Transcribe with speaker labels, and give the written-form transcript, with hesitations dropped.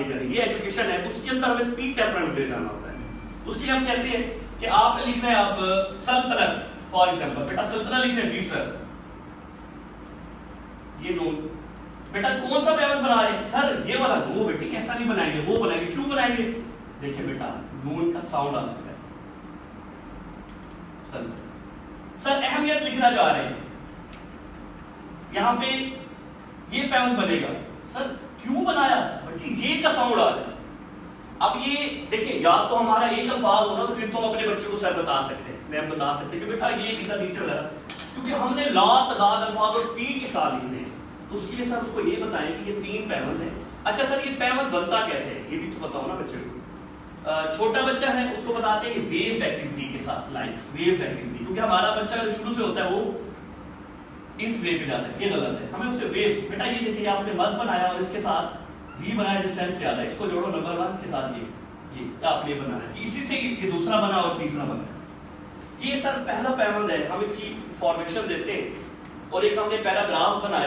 Speaker 1: करें, ये एजुकेशन है, उसके अंदर हमें स्पीड टेम्परमेंट ले जाना होता है। उसके लिए हम कहते हैं कि आपने लिखना है अब सल्तनत, फॉर एग्जांपल बेटा सल्तनत लिखना है जी सर, ये नून, बेटा कौन सा पैमन बना रहे हैं सर, ये वाला, वो बेटे ऐसा नहीं बनाएंगे, वो बनाएंगे, क्यों बनाएंगे, देखिए बेटा नून का साउंड आ चुका है सर, अहमियत लिखना चाह रहे हैं, यहां पे ये पैमन बनेगा सर, क्यों बनाया बेटे, ये का साउंड आ रहा है। अब ये देखिए या तो हमारा एक अल्फाज होना तो फिर तो हम अपने बच्चों को सर बता सकते हैं, मैम बता सकते हैं कि बेटा ये कितना नीचे वगैरह, क्योंकि हमने लातादाद अल्फाज और स्पीड के साथ लिखने हैं, तो उसके लिए सर उसको ये बताएं कि ये 3 पैमन है। अच्छा सर ये पैमन बनता कैसे है, ये भी तो बताओ ना बच्चे को। छोटा बच्चा है उसको बताते हैं वेव्स एक्टिविटी के साथ, लाइक वेव्स एक्टिविटी, क्योंकि हमारा बच्चा जो शुरू से होता है वो इस वे पे जाता है, ये गलत है, हमें उसे वेव्स, बेटा ये देखिए आपने मद बनाया और इसके साथ v बनाया, डिस्टेंस ज्यादा है, इसको जोड़ो नंबर 1 के साथ, ये आपने बनाना है, इसी से ये दूसरा बना और तीसरा बना। ये सर पहला पैमन है, हम इसकी फॉर्मेशन देते हैं और एक हमने पैराग्राफ बनाया।